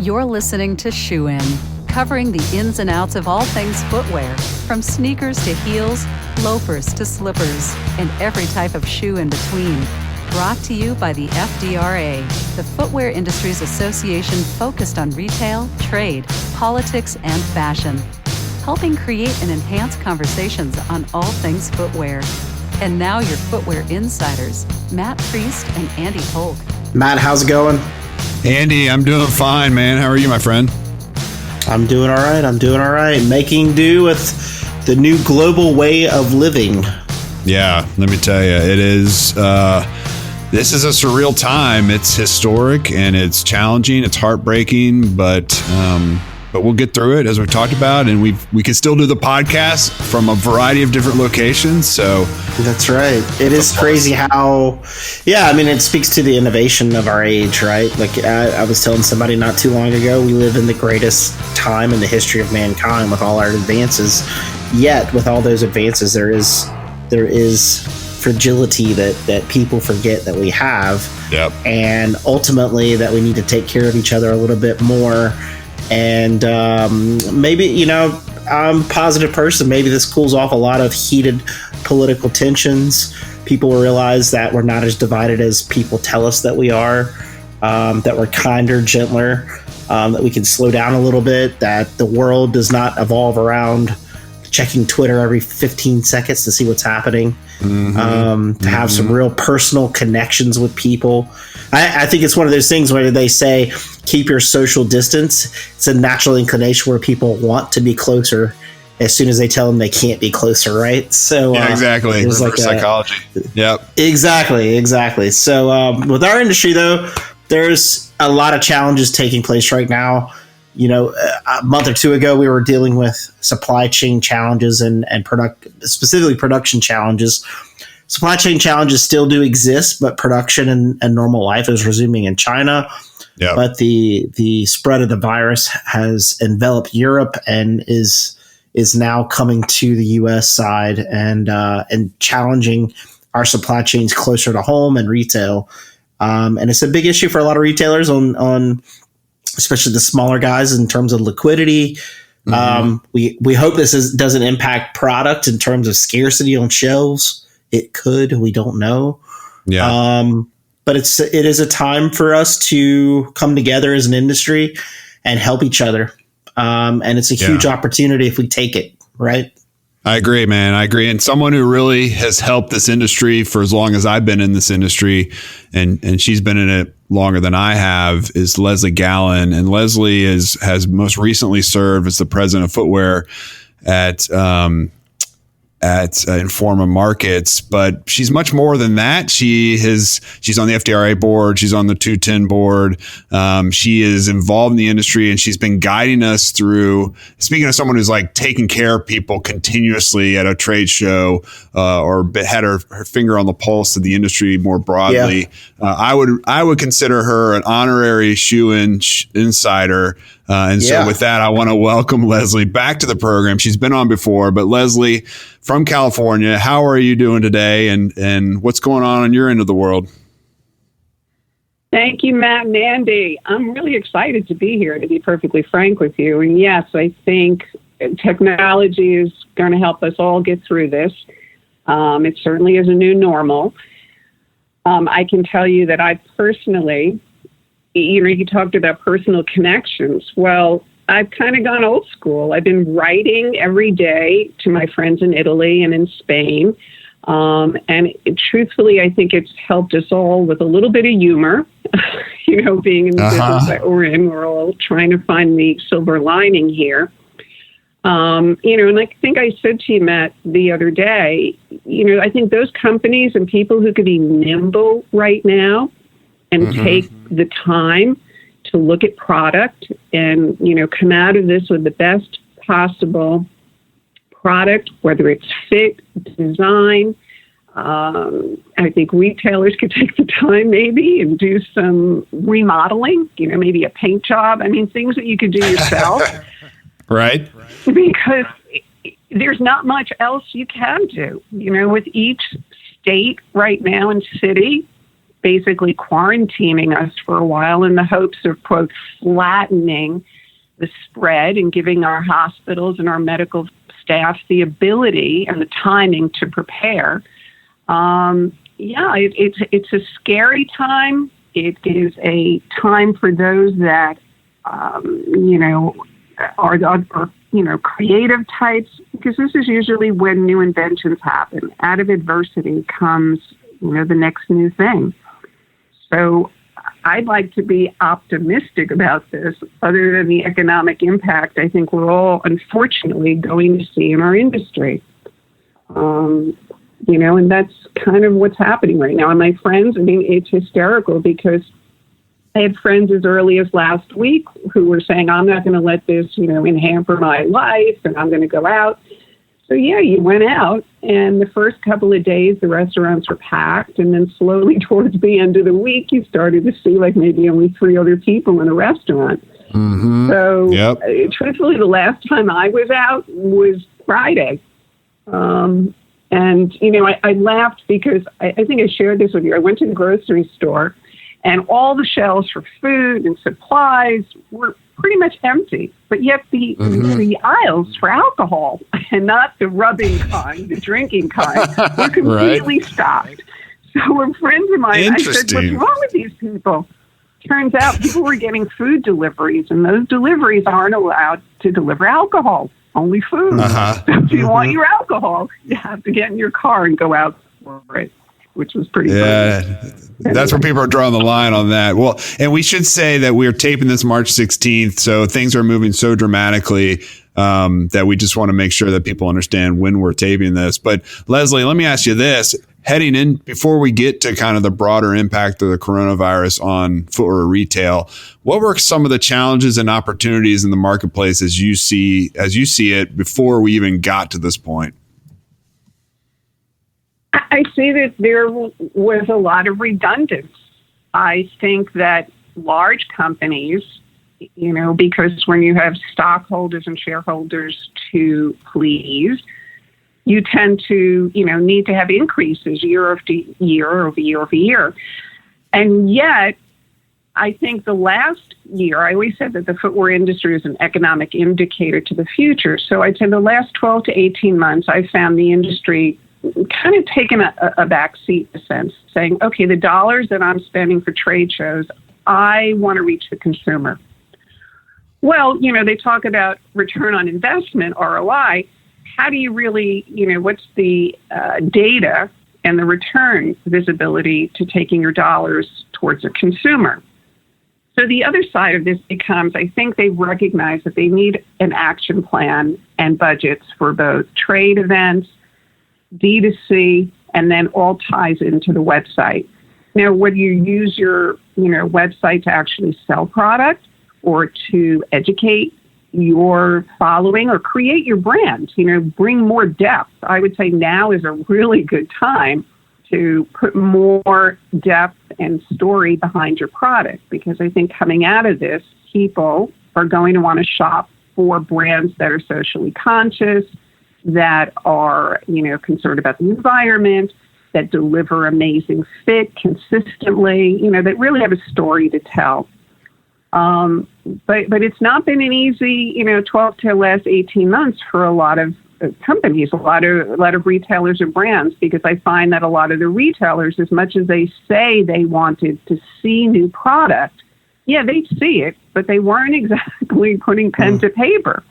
You're listening to Shoe In, covering the ins and outs of all things footwear, from sneakers to heels, loafers to slippers, and every type of shoe in between. Brought to you by the FDRA, the Footwear Industries Association focused on retail, trade, politics, and fashion, helping create and enhance conversations on all things footwear. And now your footwear insiders, Matt Priest and Andy Polk. Matt, how's it going? Andy, I'm doing fine, man. How are you, my friend? I'm doing all right. Making do with the new global way of living. Yeah, let me tell you, it is. This is a surreal time. It's historic and it's challenging. It's heartbreaking, but we'll get through it as we've talked about, and we can still do the podcast from a variety of different locations. So that's right. It is crazy how, it speaks to the innovation of our age, right? Like I was telling somebody not too long ago, we live in the greatest time in the history of mankind with all our advances. Yet with all those advances, there is fragility that people forget that we have. Yep. And ultimately that we need to take care of each other a little bit more. And maybe, I'm a positive person. Maybe this cools off a lot of heated political tensions. People will realize that we're not as divided as people tell us that we are, that we're kinder, gentler, that we can slow down a little bit, that the world does not evolve around checking Twitter every 15 seconds to see what's happening, to have some real personal connections with people. I think it's one of those things where they say, keep your social distance. It's a natural inclination where people want to be closer as soon as they tell them they can't be closer, right? So yeah, exactly. Reverse like psychology. Yep. Exactly. So with our industry, though, there's a lot of challenges taking place right now. A month or two ago, we were dealing with supply chain challenges and specifically production challenges. Supply chain challenges still do exist, but production and normal life is resuming in China. Yep. But the spread of the virus has enveloped Europe and is now coming to the U.S. side and challenging our supply chains closer to home and retail. And it's a big issue for a lot of retailers on especially the smaller guys in terms of liquidity. We hope this doesn't impact product in terms of scarcity on shelves. It could, we don't know. Yeah. But it is a time for us to come together as an industry and help each other. And it's a huge opportunity if we take it, right? I agree, man. I agree. And someone who really has helped this industry for as long as I've been in this industry, and she's been in it longer than I have, is Leslie Gallin. And Leslie has most recently served as the president of Footwear at Informa Markets, but she's much more than that. She's on the FDRA board. She's on the 210 board. She is involved in the industry, and she's been guiding us through. Speaking of someone who's like taking care of people continuously at a trade show, or had her finger on the pulse of the industry more broadly. Yeah. I would consider her an honorary shoe insider. So with that, I want to welcome Leslie back to the program. She's been on before, but Leslie from California, how are you doing today, and what's going on your end of the world? Thank you, Matt and Andy. I'm really excited to be here, to be perfectly frank with you. And yes, I think technology is going to help us all get through this. It certainly is a new normal. I can tell you that I personally, you talked about personal connections. Well, I've kind of gone old school. I've been writing every day to my friends in Italy and in Spain. Truthfully, I think it's helped us all with a little bit of humor. Being in the business that we're in, we're all trying to find the silver lining here. And I think I said to you, Matt, the other day, I think those companies and people who could be nimble right now and take the time to look at product and, come out of this with the best possible product, whether it's fit, design. I think retailers could take the time maybe and do some remodeling, maybe a paint job. I mean, things that you could do yourself. Right. Because there's not much else you can do. With each state right now and city, basically quarantining us for a while in the hopes of, quote, flattening the spread and giving our hospitals and our medical staff the ability and the timing to prepare. It's a scary time. It is a time for those that, are creative types, because this is usually when new inventions happen. Out of adversity comes, the next new thing. So I'd like to be optimistic about this. Other than the economic impact, I think we're all, unfortunately, going to see in our industry. And that's kind of what's happening right now. And my friends, it's hysterical because I had friends as early as last week who were saying, I'm not going to let this, hamper my life, and I'm going to go out. So, you went out, and the first couple of days, the restaurants were packed. And then slowly towards the end of the week, you started to see maybe only 3 other people in a restaurant. Mm-hmm. So, truthfully, the last time I was out was Friday. I laughed because I think I shared this with you. I went to the grocery store, and all the shelves for food and supplies were pretty much empty. But yet the aisles for alcohol, and not the rubbing kind, the drinking kind, were completely stocked. So when friends of mine, I said, what's wrong with these people? Turns out people were getting food deliveries, and those deliveries aren't allowed to deliver alcohol. Only food. So if you want your alcohol, you have to get in your car and go out for it, which was pretty funny. That's where people are drawing the line on that. Well, and we should say that we're taping this March 16th, so things are moving so dramatically that we just want to make sure that people understand when we're taping this. But Leslie, let me ask you this. Heading in, before we get to kind of the broader impact of the coronavirus on footwear retail, what were some of the challenges and opportunities in the marketplace as you see it before we even got to this point? I see that there was a lot of redundance. I think that large companies, because when you have stockholders and shareholders to please, you tend to, need to have increases year after year over year over year. And yet, I think the last year, I always said that the footwear industry is an economic indicator to the future. So I'd say the last 12 to 18 months, I found the industry kind of taking a back seat, in a sense, saying, okay, the dollars that I'm spending for trade shows, I want to reach the consumer. Well, they talk about return on investment, ROI. How do you really, what's the data and the return visibility to taking your dollars towards a consumer? So the other side of this becomes, I think they recognize that they need an action plan and budgets for both trade events, D2C, and then all ties into the website. Now, whether you use your, website to actually sell product or to educate your following or create your brand, bring more depth. I would say now is a really good time to put more depth and story behind your product, because I think coming out of this, people are going to want to shop for brands that are socially conscious, that are, concerned about the environment, that deliver amazing fit consistently, that really have a story to tell. But it's not been an easy, 12 to last 18 months for a lot of companies, a lot of retailers and brands, because I find that a lot of the retailers, as much as they say they wanted to see new product, they see it, but they weren't exactly putting pen to paper.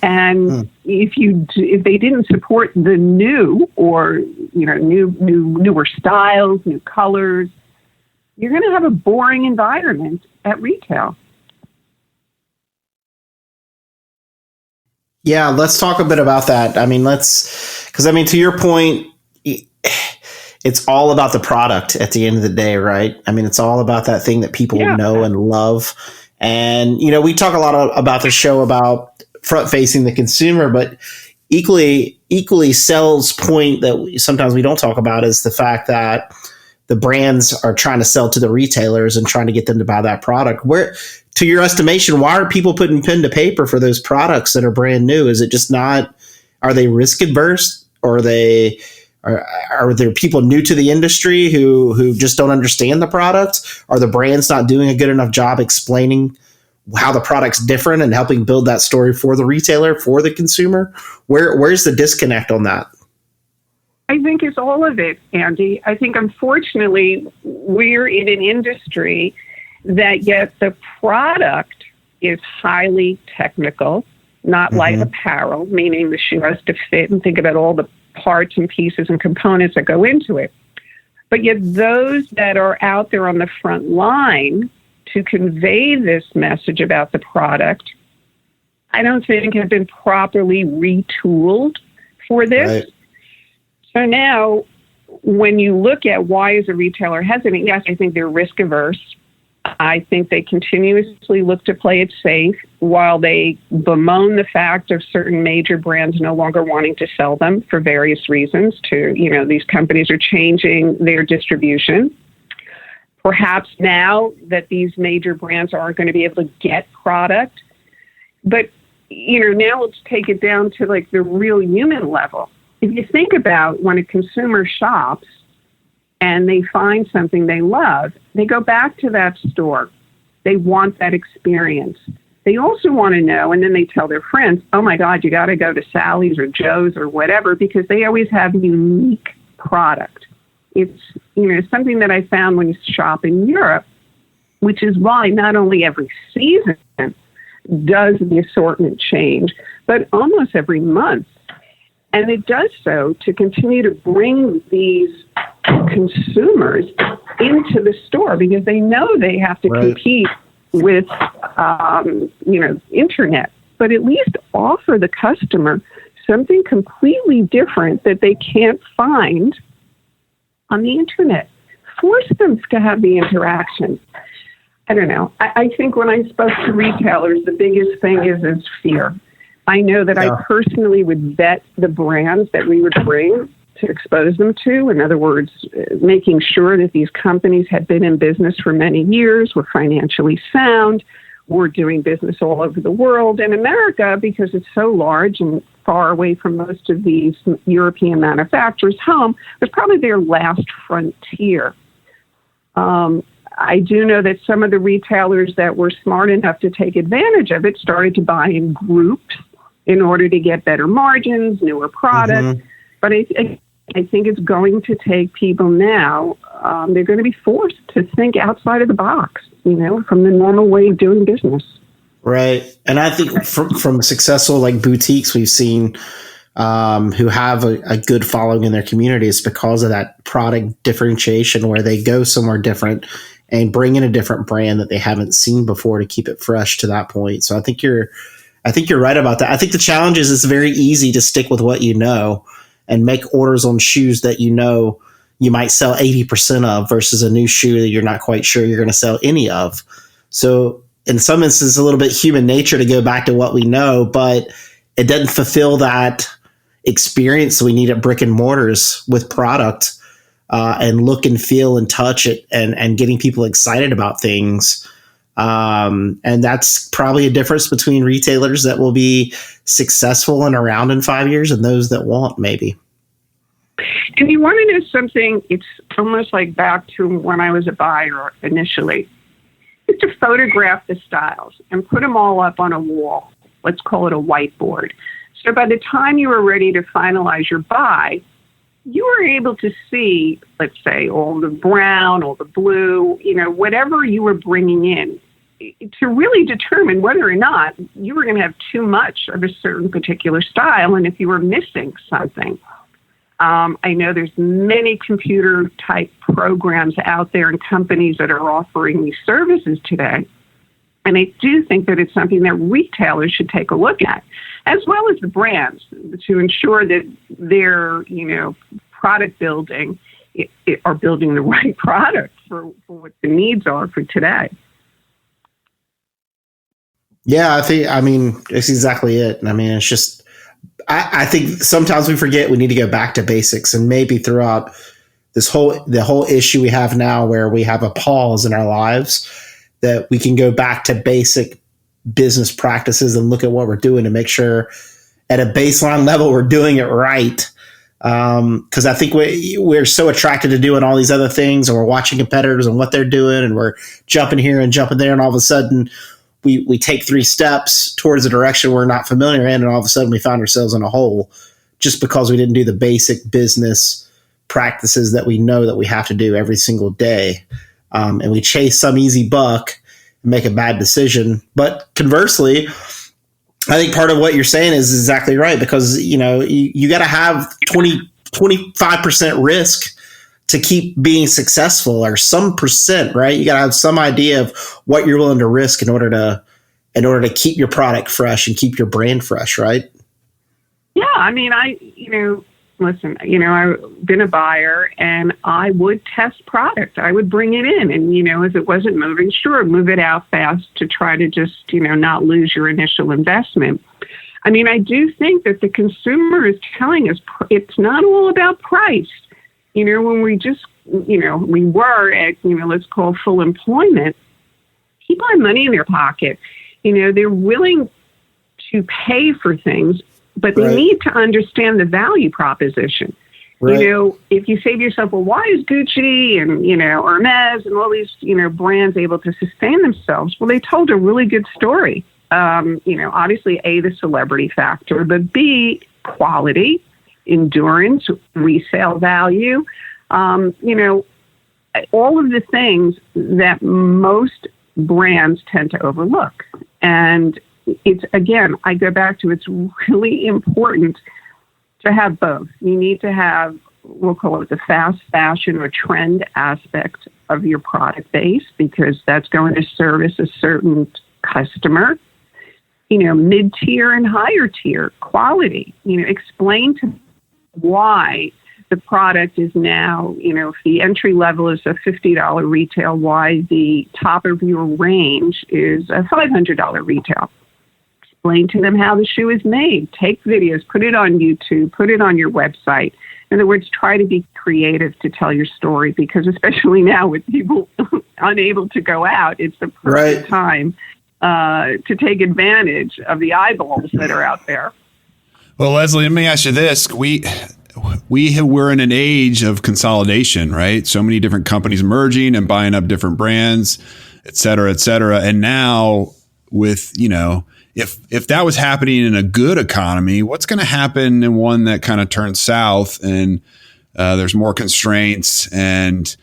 And if they didn't support the new or newer styles, new colors, you're going to have a boring environment at retail. Yeah, let's talk a bit about that. Because to your point, it's all about the product at the end of the day, right? It's all about that thing that people know and love. And, we talk a lot about the show about front facing the consumer, but equally Sell's point that sometimes we don't talk about is the fact that the brands are trying to sell to the retailers and trying to get them to buy that product. Where, to your estimation, why are people putting pen to paper for those products that are brand new? Is it just not, are they risk adverse, or are Are there people new to the industry who just don't understand the product? Are the brands not doing a good enough job explaining how the product's different and helping build that story for the retailer, for the consumer? Where's the disconnect on that? I think it's all of it, Andy. I think, unfortunately, we're in an industry that yet the product is highly technical, not light apparel, meaning the shoe has to fit and think about all the parts and pieces and components that go into it. But yet those that are out there on the front line to convey this message about the product, I don't think have been properly retooled for this. Right. So now, when you look at why is a retailer hesitant, yes, I think they're risk averse. I think they continuously look to play it safe while they bemoan the fact of certain major brands no longer wanting to sell them for various reasons. These companies are changing their distribution. Perhaps now that these major brands aren't going to be able to get product. But, now let's take it down to like the real human level. If you think about when a consumer shops and they find something they love, they go back to that store. They want that experience. They also want to know, and then they tell their friends, oh my God, you got to go to Sally's or Joe's or whatever, because they always have unique product. It's, something that I found when you shop in Europe, which is why not only every season does the assortment change, but almost every month. And it does so to continue to bring these consumers into the store because they know they have to compete with, internet, but at least offer the customer something completely different that they can't find on the internet. Force them to have the interaction. I don't know. I think when I spoke to retailers, the biggest thing is fear. I know that I personally would vet the brands that we would bring to expose them to. In other words, making sure that these companies had been in business for many years, were financially sound, were doing business all over the world. In America, because it's so large and far away from most of these European manufacturers' home, was probably their last frontier. I do know that some of the retailers that were smart enough to take advantage of it started to buy in groups in order to get better margins, newer products. But I think it's going to take people now, they're going to be forced to think outside of the box, from the normal way of doing business. Right. And I think from successful like boutiques we've seen who have a good following in their communities because of that product differentiation where they go somewhere different and bring in a different brand that they haven't seen before to keep it fresh to that point. So I think you're right about that. I think the challenge is it's very easy to stick with what you know and make orders on shoes that you might sell 80% of versus a new shoe that you're not quite sure you're going to sell any of. So in some instances, it's a little bit human nature to go back to what we know, but it doesn't fulfill that experience we need at brick and mortars with product and look and feel and touch it and getting people excited about things. And that's probably a difference between retailers that will be successful and around in 5 years and those that won't, maybe. And you want to know something? It's almost like back to when I was a buyer initially. Is to photograph the styles and put them all up on a wall. Let's call it a whiteboard. So by the time you were ready to finalize your buy, you were able to see, let's say, all the brown, all the blue, whatever you were bringing in to really determine whether or not you were going to have too much of a certain particular style and if you were missing something. I know there's many computer type programs out there and companies that are offering these services today. And I do think that it's something that retailers should take a look at, as well as the brands, to ensure that their, product building are building the right product for what the needs are for today. Yeah, it's exactly it. It's just, I think sometimes we forget we need to go back to basics, and maybe throughout the whole issue we have now where we have a pause in our lives, that we can go back to basic business practices and look at what we're doing to make sure at a baseline level we're doing it right. Because I think we're so attracted to doing all these other things, and we're watching competitors and what they're doing, and we're jumping here and jumping there, and all of a sudden we take 3 steps towards a direction we're not familiar in, and all of a sudden we find ourselves in a hole just because we didn't do the basic business practices that we know that we have to do every single day. And we chase some easy buck and make a bad decision. But conversely, I think part of what you're saying is exactly right, because, you got to have 25% risk to keep being successful, or some percent, right? You got to have some idea of what you're willing to risk in order to keep your product fresh and keep your brand fresh, right? Yeah. I mean, listen, I've been a buyer, and I would test product. I would bring it in, and, if it wasn't moving, sure, move it out fast to try to just, not lose your initial investment. I mean, I do think that the consumer is telling us it's not all about price. When we just, we were at, let's call full employment, people have money in their pocket. They're willing to pay for things, but they need to understand the value proposition. Right. If you say to yourself, well, why is Gucci and, Hermes and all these, brands able to sustain themselves? Well, they told a really good story. Obviously, A, the celebrity factor, but B, quality, endurance, resale value, all of the things that most brands tend to overlook. And it's, again, I go back to, it's really important to have both. You need to have, we'll call it the fast fashion or trend aspect of your product base, because that's going to service a certain customer, mid-tier and higher tier quality, explain to why the product is now, if the entry level is a $50 retail, why the top of your range is a $500 retail. Explain to them how the shoe is made. Take videos, put it on YouTube, put it on your website. In other words, try to be creative to tell your story, because especially now with people unable to go out, it's the perfect time to take advantage of the eyeballs that are out there. Well, Leslie, let me ask you this. We're in an age of consolidation, right? So many different companies merging and buying up different brands, et cetera, et cetera. And now with, if that was happening in a good economy, what's going to happen in one that kind of turns south and there's more constraints and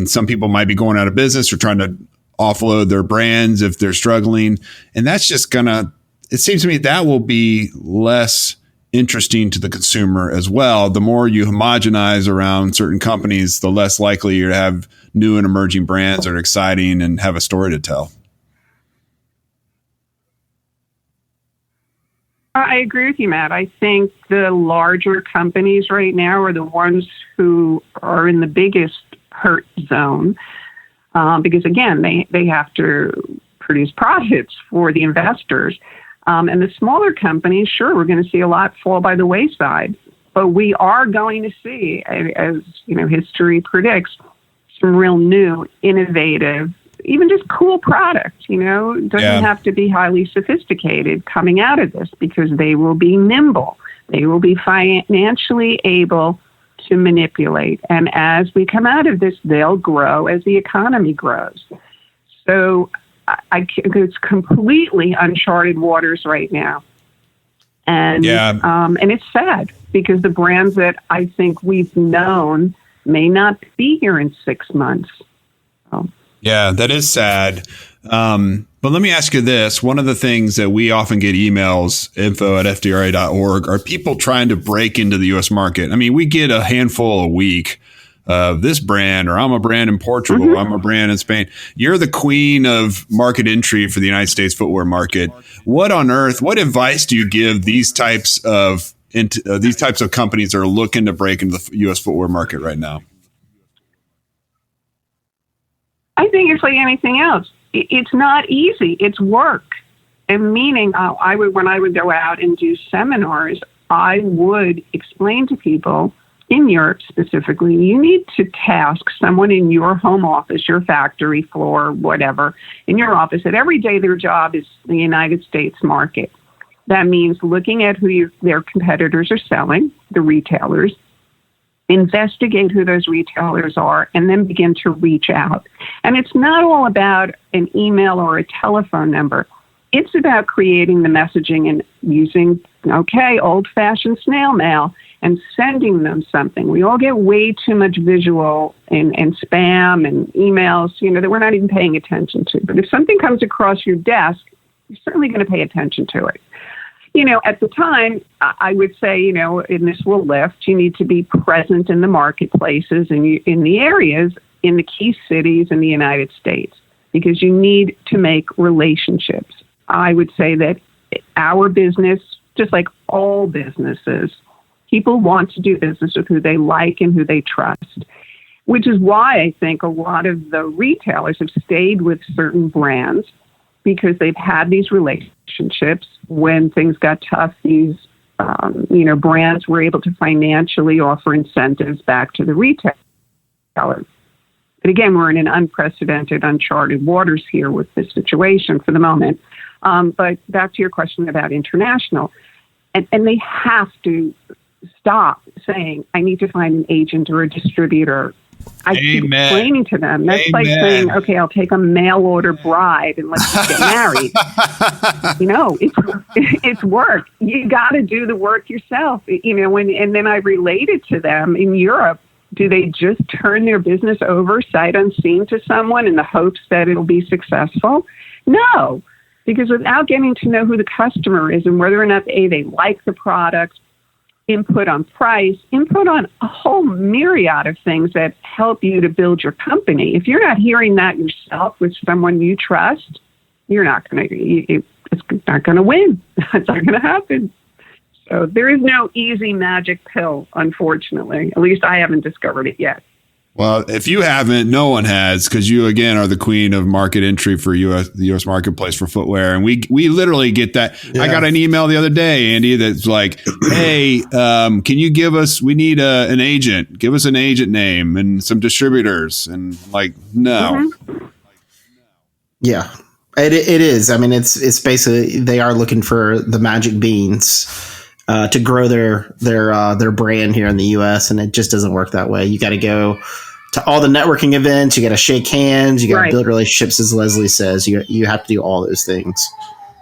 some people might be going out of business or trying to offload their brands if they're struggling. And that's just it seems to me that will be less interesting to the consumer as well. The more you homogenize around certain companies, the less likely you're to have new and emerging brands that are exciting and have a story to tell. I agree with you, Matt. I think the larger companies right now are the ones who are in the biggest hurt zone, because, again, they have to produce profits for the investors. And the smaller companies, sure, we're going to see a lot fall by the wayside. But we are going to see, as history predicts, some real new, innovative, even just cool product. Doesn't have to be highly sophisticated coming out of this, because they will be nimble. They will be financially able to manipulate. And as we come out of this, they'll grow as the economy grows. So it's completely uncharted waters right now. And and it's sad, because the brands that I think we've known may not be here in 6 months. Yeah, that is sad. But let me ask you this. One of the things that we often get emails, info@fdra.org, are people trying to break into the U.S. market. I mean, we get a handful a week of this brand, or I'm a brand in Portugal, mm-hmm. I'm a brand in Spain. You're the queen of market entry for the United States footwear market. What advice do you give these types of companies that are looking to break into the U.S. footwear market right now? I think it's like anything else. It's not easy. It's work. And meaning, when I would go out and do seminars, I would explain to people in Europe specifically, you need to task someone in your home office, your factory floor, whatever, in your office, that every day their job is the United States market. That means looking at who their competitors are selling, the retailers, investigate who those retailers are, and then begin to reach out. And it's not all about an email or a telephone number. It's about creating the messaging and using, old-fashioned snail mail and sending them something. We all get way too much visual and spam and emails, that we're not even paying attention to. But if something comes across your desk, you're certainly going to pay attention to it. At the time, I would say, and this will lift, you need to be present in the marketplaces and in the areas, in the key cities in the United States, because you need to make relationships. I would say that our business, just like all businesses, people want to do business with who they like and who they trust, which is why I think a lot of the retailers have stayed with certain brands, because they've had these relationships. When things got tough, these brands were able to financially offer incentives back to the retailer. But again, we're in an unprecedented, uncharted waters here with this situation for the moment. But back to your question about international, and they have to stop saying, I need to find an agent or a distributor. I keep explaining to them. That's like saying, okay, I'll take a mail order bride and let's just get married. It's work. You got to do the work yourself. And then I related to them in Europe. Do they just turn their business over sight unseen to someone in the hopes that it'll be successful? No, because without getting to know who the customer is and whether or not they like the product, input on price, input on a whole myriad of things that help you to build your company. If you're not hearing that yourself with someone you trust, you're not going to, it's not going to win. It's not going to happen. So there is no easy magic pill, unfortunately. At least I haven't discovered it yet. Well, if you haven't, no one has, because you, again, are the queen of market entry for the U.S. marketplace for footwear. And we literally get that. Yeah. I got an email the other day, Andy, that's like, hey, can you give us, we need an agent. Give us an agent name and some distributors. And like, no. Mm-hmm. Yeah, it is. I mean, it's basically, they are looking for the magic beans to grow their brand here in the U.S. And it just doesn't work that way. You got to go to all the networking events. You got to shake hands. You got to build relationships, as Leslie says. You have to do all those things.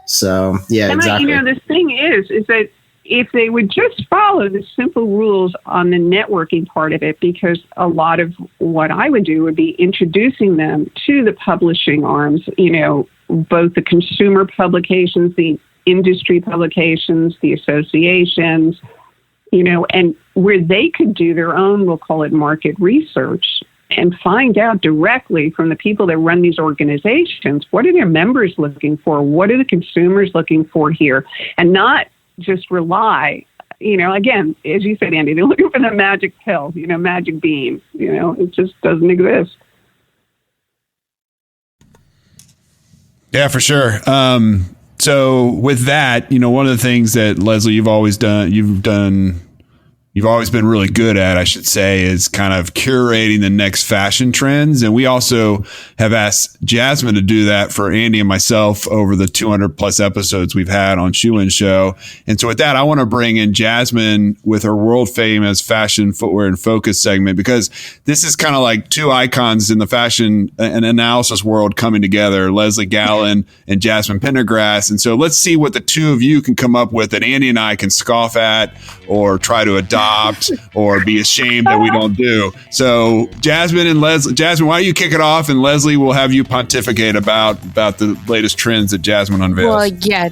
So yeah, and exactly. The thing is that if they would just follow the simple rules on the networking part of it, because a lot of what I would do would be introducing them to the publishing arms. Both the consumer publications, the industry publications, the associations, and where they could do their own, we'll call it market research, and find out directly from the people that run these organizations, what are their members looking for? What are the consumers looking for here? And not just rely, again, as you said, Andy, they're looking for the magic pill, magic bean, it just doesn't exist. Yeah, for sure. So with that, one of the things that, Leslie, you've always been really good at, I should say, is kind of curating the next fashion trends. And we also have asked Jasmine to do that for Andy and myself over the 200 plus episodes we've had on Shoe In Show. And so with that, I want to bring in Jasmine with her world famous fashion, footwear, and focus segment, because this is kind of like two icons in the fashion and analysis world coming together, Leslie Gallin and Jasmine Pendergrass. And so let's see what the two of you can come up with that Andy and I can scoff at or try to adopt or be ashamed that we don't do. So Jasmine and Leslie, Jasmine, why don't you kick it off, and Leslie will have you pontificate about the latest trends that Jasmine unveils. Well, yeah,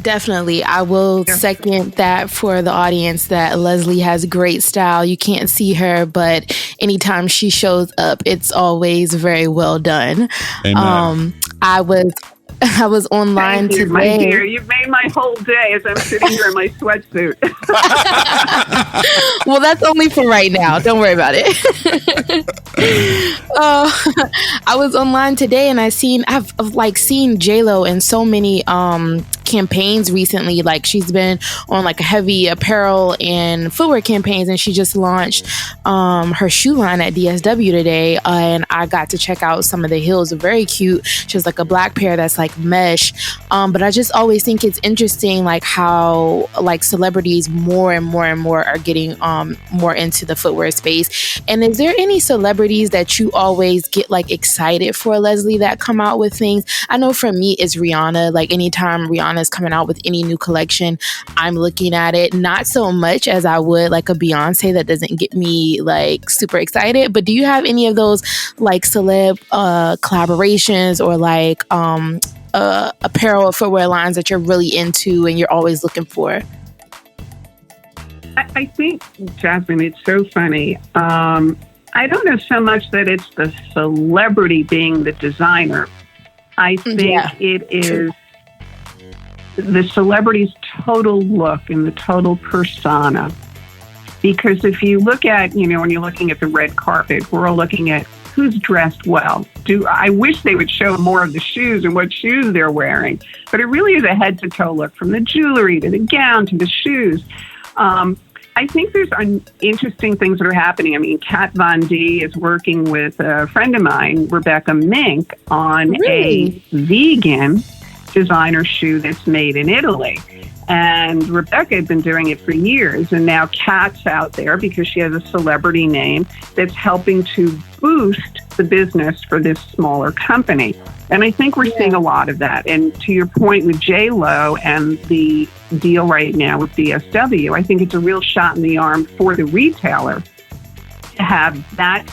definitely. I will second that for the audience, that Leslie has great style. You can't see her, but anytime she shows up, it's always very well done. Amen. I was online today. My dear, you've made my whole day as I'm sitting here in my sweatsuit. Well, that's only for right now. Don't worry about it. I was online today and I've seen J-Lo in so many campaigns recently. Like she's been on like a heavy apparel and footwear campaigns, and she just launched her shoe line at DSW today, and I got to check out some of the heels. They're very cute. She has like a black pair that's like mesh, but I just always think it's interesting like how like celebrities more and more and more are getting more into the footwear space. And is there any celebrities that you always get like excited for, Leslie, that come out with things? I know for me it's Rihanna. Like anytime Rihanna's coming out with any new collection, I'm looking at it. Not so much as I would like a Beyonce. That doesn't get me like super excited. But do you have any of those like celeb collaborations or like apparel or footwear lines that you're really into and you're always looking for? I think, Jasmine, it's so funny. I don't know so much that it's the celebrity being the designer. I think it is the celebrity's total look and the total persona. Because if you look at, when you're looking at the red carpet, we're all looking at who's dressed well. I wish they would show more of the shoes and what shoes they're wearing. But it really is a head-to-toe look, from the jewelry to the gown to the shoes. I think there's interesting things that are happening. I mean, Kat Von D is working with a friend of mine, Rebecca Mink, on a vegan designer shoe that's made in Italy. And Rebecca had been doing it for years, and now Kat's out there because she has a celebrity name that's helping to boost the business for this smaller company. And I think we're seeing a lot of that. And to your point with J-Lo and the deal right now with DSW, I think it's a real shot in the arm for the retailer to have that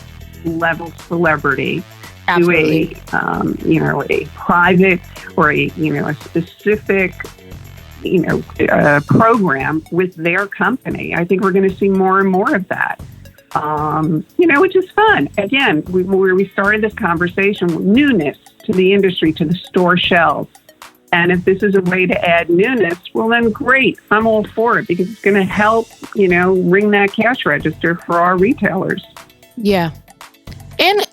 level celebrity Absolutely. do a private or a specific program with their company. I think we're going to see more and more of that. Which is fun. Again, where we started this conversation, newness to the industry, to the store shelves. And if this is a way to add newness, well, then great. I'm all for it because it's going to help, ring that cash register for our retailers. Yeah.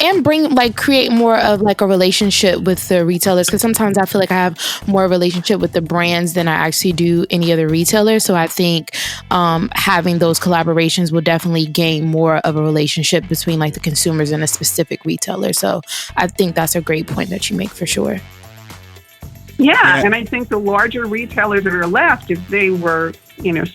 And bring create more of like a relationship with the retailers, because sometimes I feel like I have more relationship with the brands than I actually do any other retailer. So I think having those collaborations will definitely gain more of a relationship between like the consumers and a specific retailer. So I think that's a great point that you make for sure. Yeah, and I think the larger retailers that are left, if they were,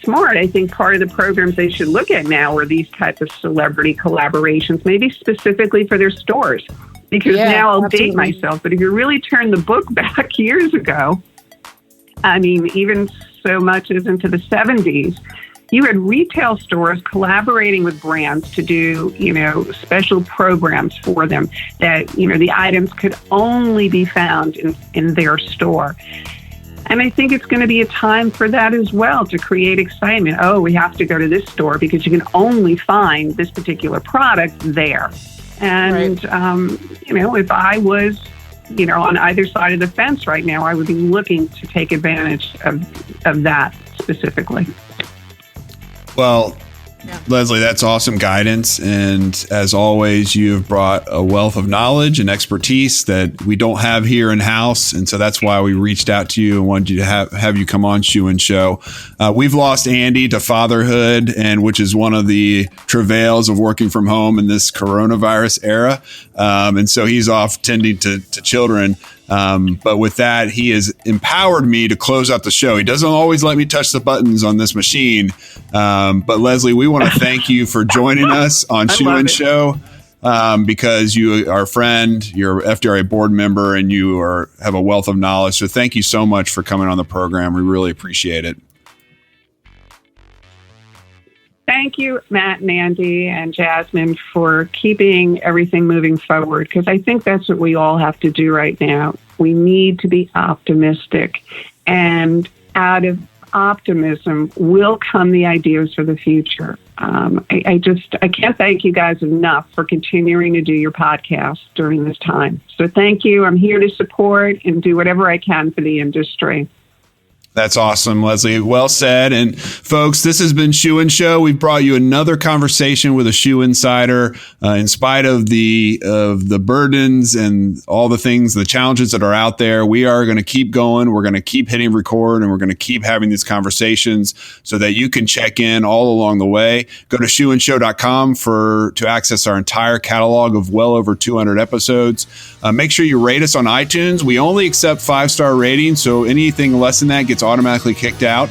smart, I think part of the programs they should look at now are these types of celebrity collaborations, maybe specifically for their stores. Because now I'll date myself, but if you really turn the book back years ago, I mean, even so much as into the 70s, you had retail stores collaborating with brands to do, special programs for them that, the items could only be found in their store. And I think it's going to be a time for that as well, to create excitement. Oh, we have to go to this store because you can only find this particular product there. And, if I was, on either side of the fence right now, I would be looking to take advantage of that specifically. Well, Leslie, that's awesome guidance. And as always, you've brought a wealth of knowledge and expertise that we don't have here in-house. And so that's why we reached out to you and wanted you to have you come on Shoe and Show. We've lost Andy to fatherhood, and which is one of the travails of working from home in this coronavirus era. And so he's off tending to children. But with that, he has empowered me to close out the show. He doesn't always let me touch the buttons on this machine. But Leslie, we want to thank you for joining us on Shoe and Show, because you are a friend, you're an FDRA board member, and you have a wealth of knowledge. So thank you so much for coming on the program. We really appreciate it. Thank you, Matt and Andy and Jasmine, for keeping everything moving forward, because I think that's what we all have to do right now. We need to be optimistic, and out of optimism will come the ideas for the future. I can't thank you guys enough for continuing to do your podcast during this time. So thank you. I'm here to support and do whatever I can for the industry. That's awesome, Leslie. Well said. And folks, this has been Shoe and Show. We've brought you another conversation with a shoe insider. In spite of the burdens and all the things, the challenges that are out there, we are going to keep going. We're going to keep hitting record, and we're going to keep having these conversations so that you can check in all along the way. Go to shoeandshow.com to access our entire catalog of well over 200 episodes. Make sure you rate us on iTunes. We only accept 5-star ratings, so anything less than that gets automatically kicked out.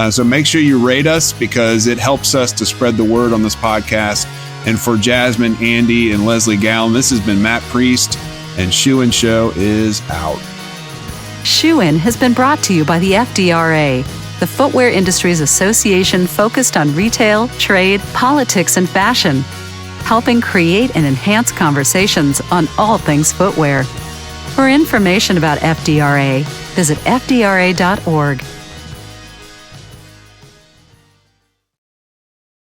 So make sure you rate us because it helps us to spread the word on this podcast. And for Jasmine, Andy, and Leslie Gallin, this has been Matt Priest, and Shoe and Show is out. Shoe In has been brought to you by the FDRA, the Footwear Industries Association focused on retail, trade, politics, and fashion, helping create and enhance conversations on all things footwear. For information about FDRA, visit fdra.org.